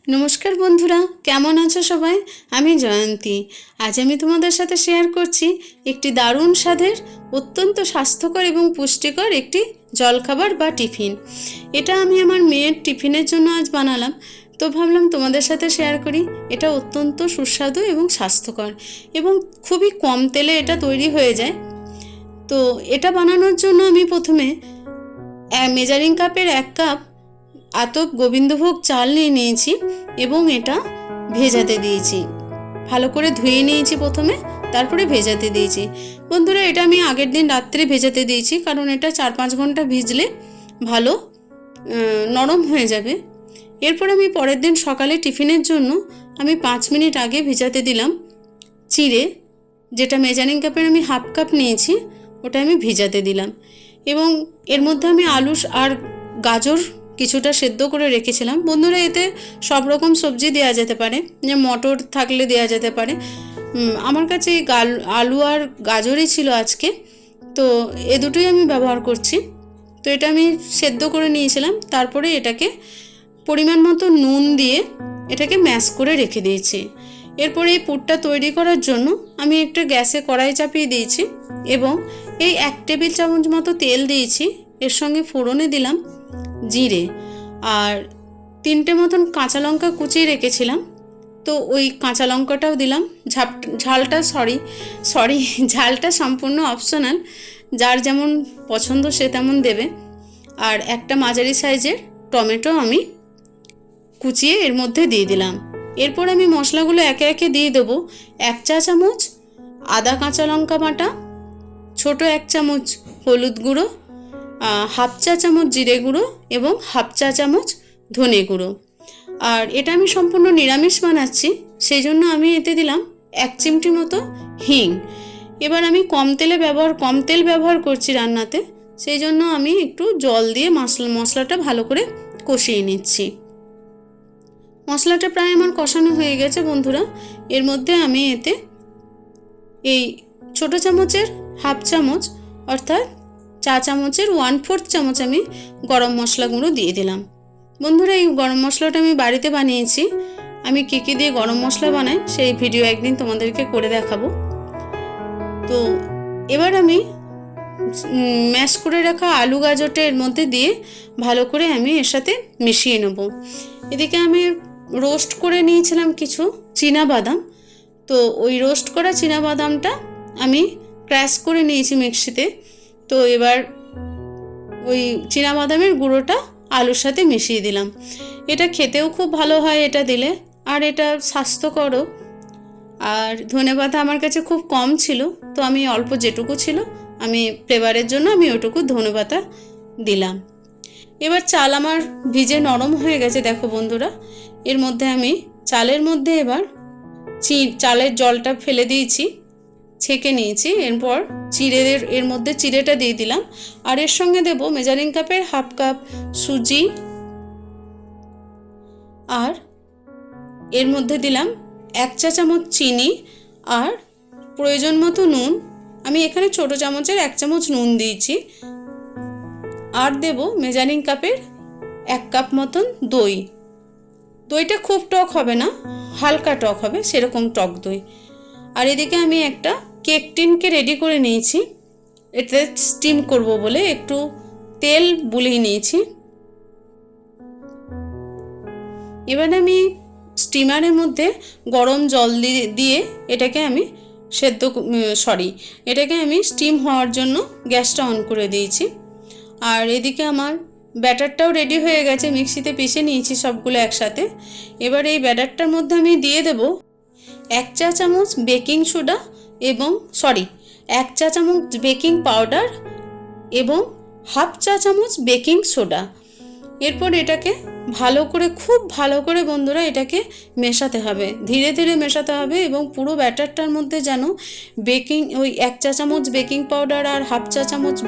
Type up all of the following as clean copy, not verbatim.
नमस्कार बंधुरा केमन आछो सबाई। आमी जयंती। आज आमी तोमादेर साथे शेयर करछि एकटी दारुण स्वादेर अत्यंत स्वास्थ्यकर एवं पुष्टिकर एकटी जलखाबार बा टिफिन। एटा आमी आमार मेयेर टिफिनेर जोन्नो आज बानालाम। तो भाबलाम तोमादेर साथे शेयर करी। एटा अत्यंत सुस्वादु एवं स्वास्थ्यकर एवं खूबई कम तेले एटा तैरी हये जाय। तो एटा बानानोर जोन्नो आमी प्रथमे मेजारिंग कापेर 1 काप आतप गोविंदभोग चाल निये निয়েছি এবং এটা ভেজাতে দিয়েছি। ভালো করে ধুয়ে নিয়েছি প্রথমে, তারপরে ভেজাতে দিয়েছি। বন্ধুরা এটা আমি আগের দিন রাত্রে ভেজাতে দিয়েছি, কারণ এটা 4-5 ঘন্টা ভিজলে ভালো নরম হয়ে যাবে। এরপর আমি পরের দিন সকালে টিফিনের জন্য আমি 5 মিনিট আগে ভেজাতে দিলাম চিড়ে, যেটা মেজারিং কাপের আমি হাফ কাপ নিয়েছি, ওটা আমি ভেজাতে দিলাম। এবং এর মধ্যে আমি আলু আর গাজর কিছুটা সেদ্ধ করে রেখেছিলাম। বন্ধুরা এতে সব রকম সবজি দেওয়া যেতে পারে, যে মটর থাকলে দেওয়া যেতে পারে। আমার কাছে আলু আর গাজরই ছিল আজকে, তো এ দুটোই আমি ব্যবহার করছি। তো এটা আমি সেদ্ধ করে নিয়েছিলাম, তারপরে এটাকে পরিমাণ মতো নুন দিয়ে এটাকে ম্যাশ করে রেখে দিয়েছি। এরপরে এই পুরটা তৈরি করার জন্য আমি একটা গ্যাসে কড়াই চাপিয়ে দিয়েছি এবং এই 1 টেবিল চামচ মতো তেল দিয়েছি। এর সঙ্গে ফোড়নে দিলাম জিরে আর 3টে মতন কাঁচা লঙ্কা কুচিয়ে রেখেছিলাম, তো ওই কাঁচা লঙ্কাটাও দিলাম। ঝালটা সম্পূর্ণ অপশনাল, যার যেমন পছন্দ সে তেমন দেবে। আর একটা মাঝারি সাইজের টমেটো আমি কুচিয়ে এর মধ্যে দিয়ে দিলাম। এরপর আমি মশলাগুলো একে একে দিয়ে দেবো। 1 চা চামচ আদা কাঁচা লঙ্কা বাটা, ছোট 1 চামচ হলুদ গুঁড়ো, হাফ চা চামচ জিরে গুঁড়ো এবং হাফ চা চামচ ধনে গুঁড়ো। আর এটা আমি সম্পূর্ণ নিরামিষ বানাচ্ছি, সেই জন্য আমি এতে দিলাম 1 চিমটি মতো হিং। এবার আমি কম তেল ব্যবহার করছি রান্নাতে, সেই জন্য আমি একটু জল দিয়ে মশলাটা ভালো করে কষিয়ে নিচ্ছি। মশলাটা প্রায় আমার কষানো হয়ে গেছে বন্ধুরা। এর মধ্যে আমি এতে এই ছোট চামচের হাফ চামচ অর্থাৎ চা চামচের 1/4 চামচ আমি গরম মশলা গুঁড়ো দিয়ে দিলাম। বন্ধুরা এই গরম মশলাটা আমি বাড়িতে বানিয়েছি। আমি কী দিয়ে গরম মশলা বানাই সেই ভিডিও একদিন তোমাদেরকে করে দেখাবো। তো এবার আমি ম্যাশ করে রাখা আলু গাজরটা এর মধ্যে দিয়ে ভালো করে আমি এর সাথে মিশিয়ে নেব। এদিকে আমি রোস্ট করে নিয়েছিলাম কিছু চীনা বাদাম, তো ওই রোস্ট করা চীনা বাদামটা আমি ক্র্যাশ করে নিয়েছি মিক্সিতে। তো এবার ওই চীনা বাদামের গুঁড়োটা আলুর সাথে মিশিয়ে দিলাম। এটা খেতেও খুব ভালো হয় এটা দিলে, আর এটা স্বাস্থ্যকরও। আর ধনেপাতা আমার কাছে খুব কম ছিল, তো আমি অল্প যেটুকু ছিল আমি ফ্লেভারের জন্য আমি ওটুকু ধনেপাতা দিলাম। এবার চাল আমার ভিজে নরম হয়ে গেছে দেখো বন্ধুরা। এর মধ্যে আমি চালের মধ্যে এবার চালের জলটা ফেলে দিয়েছি, ছেঁকে নিয়েছি। এরপর এর মধ্যে চিড়েটা দিয়ে দিলাম, আর এর সঙ্গে দেব মেজারিং কাপের হাফ কাপ সুজি, আর এর মধ্যে দিলাম 1 চা চামচ চিনি আর প্রয়োজন মতো নুন। আমি এখানে ছোট চামচের 1 চামচ নুন দিয়েছি। আর দেব মেজারিং কাপের 1 কাপ মতন দই। দইটা খুব টক হবে না, হালকা টক হবে, সেরকম টক দই। আর এদিকে আমি একটা কেক টিনকে রেডি করে নিয়েছি, এতে স্টিম করব বলে একটু তেল বুলিয়ে নিয়েছি। এবার আমি স্টিমারের মধ্যে গরম জল দিয়ে এটাকে আমি এটাকে আমি স্টিম হওয়ার জন্য গ্যাসটা অন করে দিয়েছি। আর এদিকে আমার ব্যাটারটাও রেডি হয়ে গেছে, মিক্সিতে পিষে নিয়েছি সবগুলো একসাথে। এবার এই ব্যাটারটার মধ্যে আমি দিয়ে দেব 1 চা চামচ বেকিং সোডা এবং 1 চা চামচ বেকিং পাউডার এবং হাফ চা চামচ বেকিং সোডা। এরপর এটাকে খুব ভালো করে বন্ধুরা এটাকে মেশাতে হবে, ধীরে ধীরে মেশাতে হবে। এবং পুরো ব্যাটারটার মধ্যে যেন ওই 1 চা চামচ বেকিং পাউডার আর হাফ চা চামচ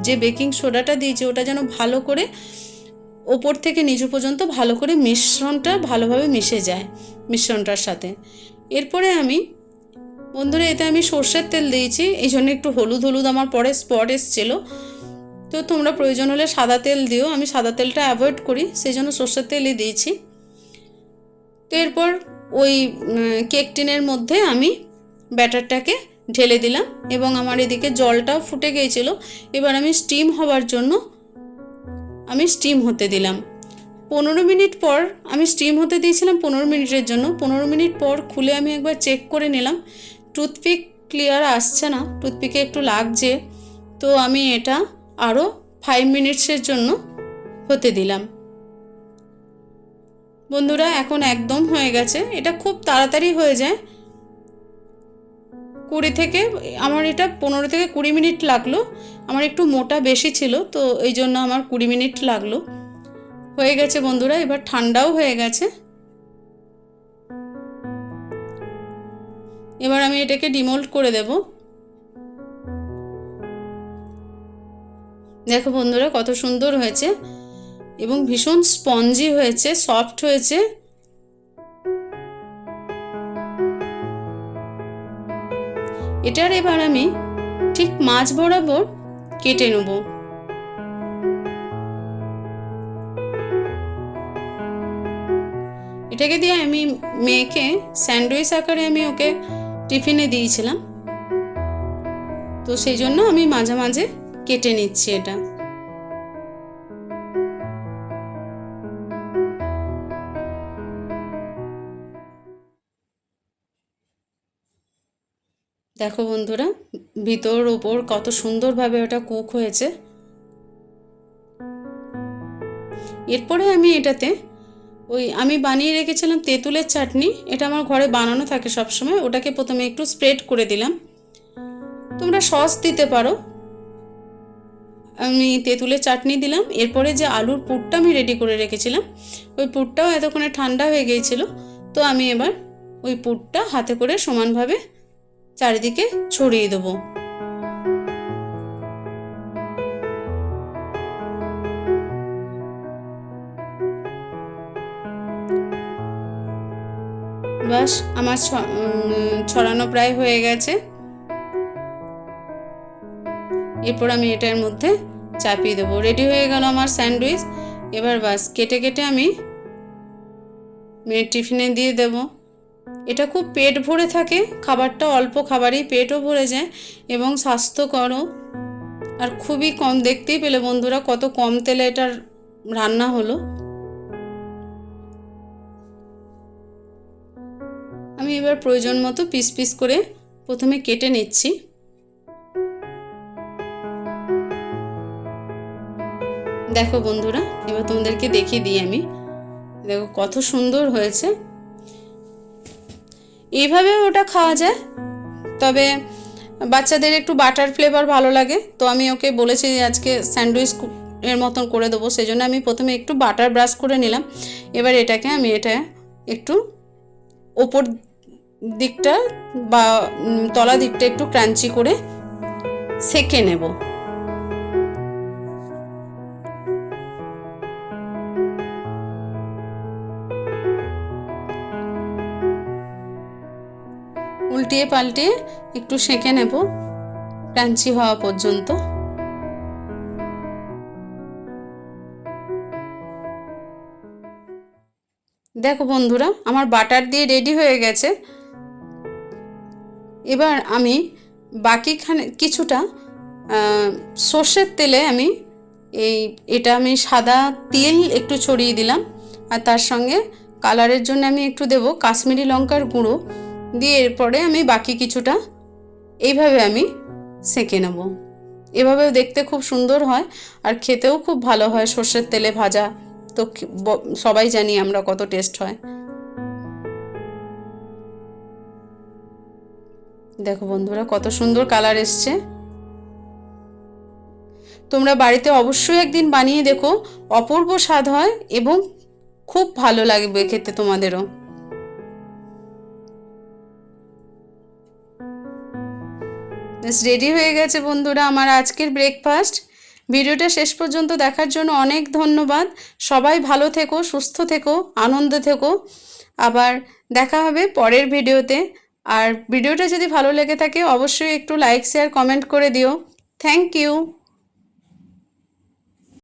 যে বেকিং সোডাটা দিয়েছি ওটা যেন ভালো করে ওপর থেকে নিচু পর্যন্ত ভালো করে মিশ্রণটা ভালোভাবে মিশে যায় মিশ্রণটার সাথে। এরপরে আমি বন্ধুরা এতে আমি সর্ষের তেল দিয়েছি, এই জন্য একটু হলুদ আমার পরে স্পট এসেছিলো। তো তোমরা প্রয়োজন হলে সাদা তেল দিও, আমি সাদা তেলটা অ্যাভয়েড করি, সেই জন্য সর্ষের তেলই দিয়েছি। তো এরপর ওই কেক টিনের মধ্যে আমি ব্যাটারটাকে ঢেলে দিলাম এবং আমার এদিকে জলটাও ফুটে গিয়েছিল। এবার আমি স্টিম হওয়ার জন্য স্টিম হতে দিলাম। 15 মিনিট পর আমি স্টিম হতে দিয়েছিলাম 15 মিনিটের জন্য। 15 মিনিট পর খুলে আমি একবার চেক করে নিলাম, টুথপিক ক্লিয়ার আসছে না, টুথপিকে একটু লাগছে। তো আমি এটা আরও 5 মিনিটসের জন্য হতে দিলাম। বন্ধুরা এখন একদম হয়ে গেছে, এটা খুব তাড়াতাড়ি হয়ে যায়। 20 থেকে আমার এটা 15 থেকে 20 মিনিট লাগলো। আমার একটু মোটা বেশি ছিল, তো এই জন্য আমার 20 মিনিট লাগলো। হয়ে গেছে বন্ধুরা, এবার ঠান্ডাও হয়ে গেছে। এবার আমি এটাকে ডিমোল্ড করে দেব। দেখো বন্ধুরা কত সুন্দর হয়েছে এবং ভীষণ স্পঞ্জি হয়েছে, সফট হয়েছে। এটার এবার আমি ঠিক মাঝ বরাবর কেটে নেব। এটাকে দিয়ে আমি মেয়েকে স্যান্ডউইচ আকারে আমি ওকে টিফিনে দিয়েছিলাম, তো সেই জন্য আমি মাঝে মাঝে কেটে নিচ্ছি এটা। দেখো বন্ধুরা ভিতর ওপর কত সুন্দরভাবে ওটা কুক হয়েছে। এরপরে আমি এটাতে আমি বানিয়ে রেখেছিলাম তেঁতুলের চাটনি, এটা আমার ঘরে বানানো থাকে সবসময়। ওটাকে প্রথমে একটু স্প্রেড করে দিলাম, তোমরা সস দিতে পারো। আমি তেঁতুলের চাটনি দিলাম। এরপরে যে আলুর পুরটা আমি রেডি করে রেখেছিলাম, ওই পুরটাও এতক্ষণে ঠান্ডা হয়ে গিয়েছিল। তো আমি এবার ওই পুরটা হাতে করে সমানভাবে চারিদিকে ছড়িয়ে দেবো। বাস আমার ছড়ানো প্রায় হয়ে গেছে। এরপর আমি এটার মধ্যে চাপিয়ে দেবো। রেডি হয়ে গেল আমার স্যান্ডউইচ। এবার বাস কেটে কেটে আমি মেয়ের টিফিনে দিয়ে দেব। এটা খুব পেট ভরে থাকে, খাবারটা অল্প খাবারেই পেটও ভরে যায় এবং স্বাস্থ্যকরও। আর খুবই কম, দেখতেই পেলে বন্ধুরা কত কম তেলে এটার রান্না হলো। আমি এবার প্রয়োজন মতো পিস পিস করে প্রথমে কেটে নিচ্ছি। দেখো বন্ধুরা এবার তোমাদেরকে দেখিয়ে দিই আমি। দেখো কত সুন্দর হয়েছে। এইভাবে ওটা খাওয়া যায়, তবে বাচ্চাদের একটু বাটার ফ্লেভার ভালো লাগে, তো আমি ওকে বলেছি আজকে স্যান্ডউইচ এর মতন করে দেবো। সেই জন্য আমি প্রথমে একটু বাটার ব্রাশ করে নিলাম। এবার এটাকে আমি একটু ওপর দিকটা বা তলা দিকটা একটু ক্রাঞ্চি করে সেঁকে নেব। উল্টিয়ে পাল্টিয়ে একটু সেঁকে নেব ক্রাঞ্চি হওয়া পর্যন্ত। দেখো বন্ধুরা আমার বাটার দিয়ে রেডি হয়ে গেছে। এবার আমি বাকিখানে কিছুটা সর্ষের তেলে এটা আমি সাদা তিল একটু ছড়িয়ে দিলাম, আর তার সঙ্গে কালারের জন্য আমি একটু দেব কাশ্মীরি লঙ্কার গুঁড়ো দিয়ে। এরপরে আমি বাকি কিছুটা এইভাবে আমি সেঁকে নেব। এভাবেও দেখতে খুব সুন্দর হয় আর খেতেও খুব ভালো হয় সর্ষের তেলে ভাজা, তো সবাই জানি আমরা কত টেস্ট হয়। দেখো বন্ধুরা কত সুন্দর কালার এসছে। তোমরা বাড়িতে অবশ্যই একদিন বানিয়ে দেখো, অপূর্ব স্বাদ হয় এবং খুব ভালো লাগবে খেতে তোমাদেরও। রেডি হয়ে গেছে বন্ধুরা আমার আজকের ব্রেকফাস্ট। ভিডিওটা শেষ পর্যন্ত দেখার জন্য অনেক ধন্যবাদ। সবাই ভালো থেকো, সুস্থ থেকো, আনন্দে থেকো। আবার দেখা হবে পরের ভিডিওতে। আর ভিডিওটা যদি ভালো লেগে থাকে অবশ্যই একটু লাইক, শেয়ার, কমেন্ট করে দিও। Thank you.